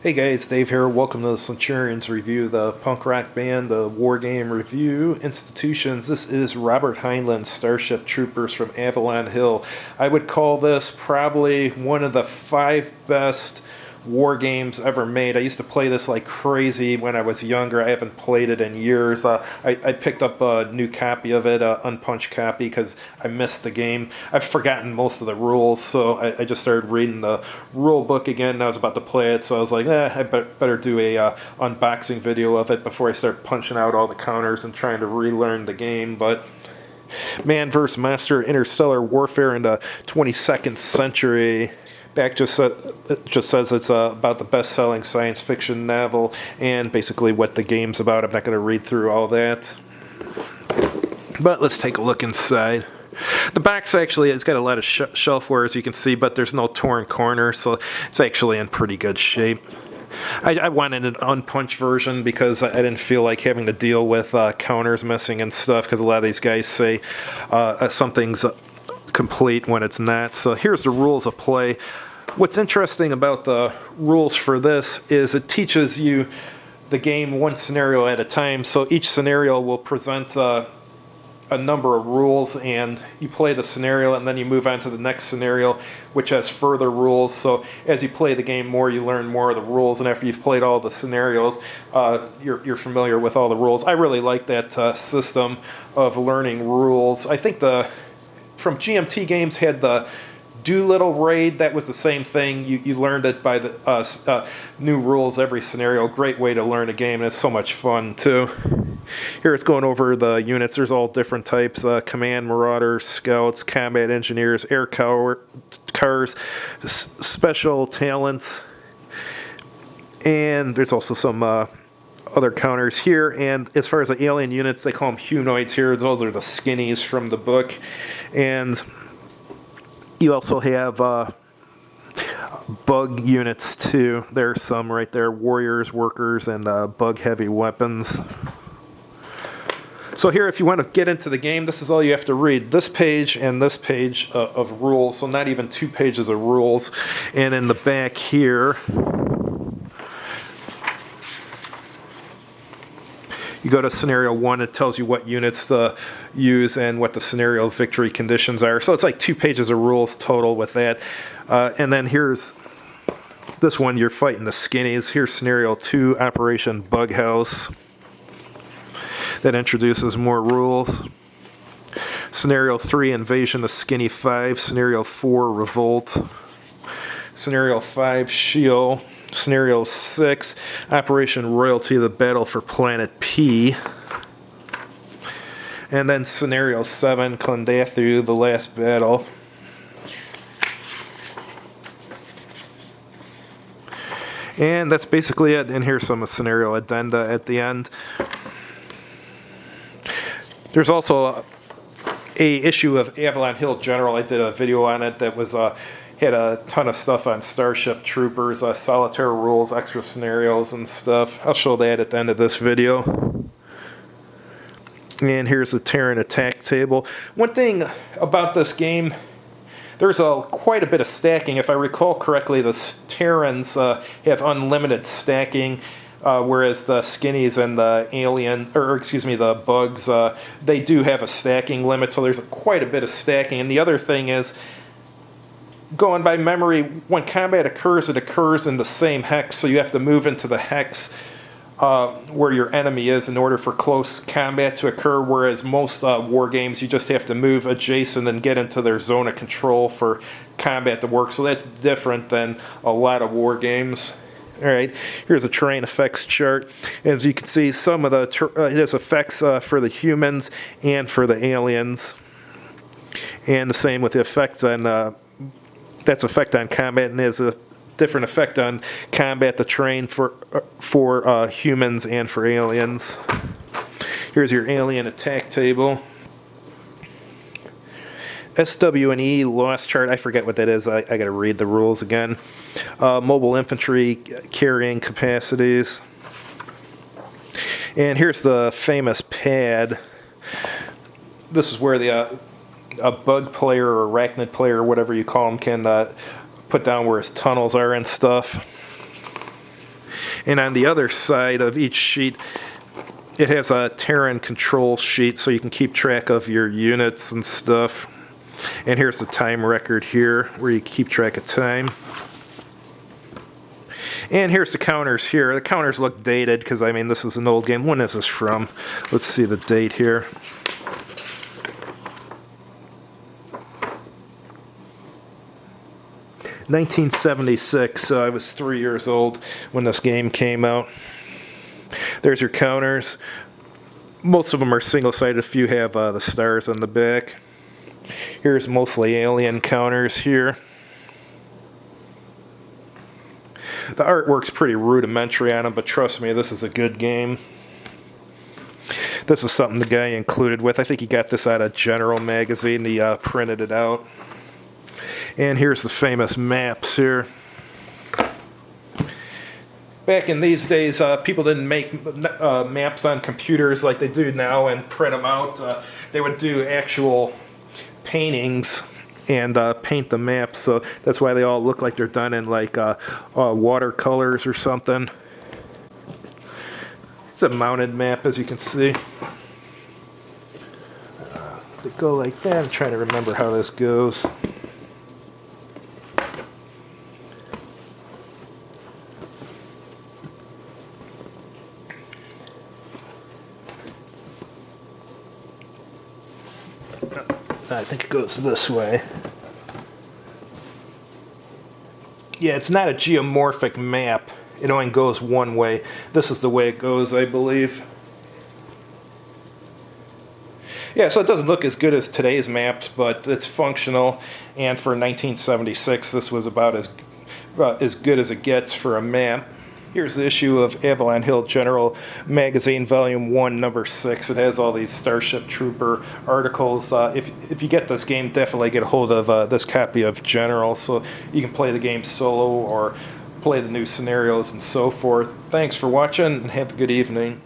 Hey guys, Dave here. Welcome to the Centurions Review, the punk rock band, the war game review institutions. This is Robert Heinlein's Starship Troopers from Avalon Hill. I would call this probably one of the 5 best war games ever made. I used to play this like crazy when I was younger. I haven't played it in years. I picked up a new copy of it, an unpunched copy, because I missed the game. I've forgotten most of the rules, so I just started reading the rule book again. I was about to play it, so I was like, I better do a unboxing video of it before I start punching out all the counters and trying to relearn the game. But Man vs. Monster Interstellar Warfare in the 22nd Century. Back just says it's about the best-selling science fiction novel and basically what the game's about. I'm not going to read through all that. But let's take a look inside. The box actually has got a lot of shelfware, as you can see, but there's no torn corners, so it's actually in pretty good shape. I wanted an unpunched version because I didn't feel like having to deal with counters missing and stuff, because a lot of these guys say something's complete when it's not. So here's the rules of play. What's interesting about the rules for this is it teaches you the game one scenario at a time. So each scenario will present a number of rules, and you play the scenario and then you move on to the next scenario, which has further rules. So as you play the game more, you learn more of the rules, and after you've played all the scenarios, you're familiar with all the rules. I really like that system of learning rules. I think from GMT Games had the Doolittle Raid. That was the same thing. You learned it by the new rules every scenario. Great way to learn a game, and it's so much fun too. Here it's going over the units. There's all different types: command, marauders, scouts, combat engineers, air cars, special talents, and there's also some other counters here. And as far as the alien units, they call them humanoids here. Those are the skinnies from the book. And you also have bug units too. There's some right there: warriors, workers, and bug heavy weapons. So here, if you want to get into the game, this is all you have to read: this page and this page of rules. So not even 2 pages of rules. And in the back here, you go to scenario 1, it tells you what units to use and what the scenario victory conditions are. So it's like 2 pages of rules total with that. And then here's this one: you're fighting the skinnies. Here's scenario 2, Operation Bug House. That introduces more rules. Scenario 3, Invasion of Skinny 5. Scenario 4, Revolt. Scenario 5, Shield. Scenario 6, Operation Royalty, the battle for Planet P. And then Scenario 7, Clendathu, the last battle. And that's basically it. And here's some scenario addenda at the end. There's also a issue of Avalon Hill General. I did a video on it that was had a ton of stuff on Starship Troopers, solitaire rules, extra scenarios and stuff. I'll show that at the end of this video. And here's the Terran attack table. One thing about this game, there's quite a bit of stacking. If I recall correctly, the Terrans have unlimited stacking, whereas the skinnies and the bugs, they do have a stacking limit. So there's quite a bit of stacking. And the other thing is, going by memory, when combat occurs, it occurs in the same hex, so you have to move into the hex where your enemy is in order for close combat to occur, whereas most war games, you just have to move adjacent and get into their zone of control for combat to work. So that's different than a lot of war games. All right, here's a terrain effects chart. As you can see, some of the it has effects for the humans and for the aliens, and the same with the effects on that's effect on combat, and has a different effect on combat, the terrain for humans and for aliens. Here's your alien attack table. SW&E loss chart, I forget what that is. I got to read the rules again. Mobile infantry carrying capacities. And here's the famous pad. This is where a bug player or arachnid player, or whatever you call them, can put down where his tunnels are and stuff. And on the other side of each sheet, it has a Terran control sheet so you can keep track of your units and stuff. And here's the time record here where you keep track of time. And here's the counters here. The counters look dated because, I mean, this is an old game. When is this from? Let's see the date here. (1976). So I was 3 years old when this game came out. There's your counters. Most of them are single-sided. A few have the stars on the back. Here's mostly alien counters here. The artwork's pretty rudimentary on them, but trust me, this is a good game. This is something the guy included with. I think he got this out of General magazine. He printed it out. And here's the famous maps here. Back in these days, people didn't make maps on computers like they do now and print them out. They would do actual paintings and paint the maps, so that's why they all look like they're done in like watercolors or something. It's a mounted map, as you can see. They go like that. I'm trying to remember how this goes. I think it goes this way. Yeah, it's not a geomorphic map. It only goes one way. This is the way it goes, I believe. Yeah, so it doesn't look as good as today's maps, but it's functional. And for 1976, this was about as good as it gets for a map. Here's the issue of Avalon Hill General Magazine, Volume 1, Number 6. It has all these Starship Trooper articles. If you get this game, definitely get a hold of this copy of General, so you can play the game solo or play the new scenarios and so forth. Thanks for watching, and have a good evening.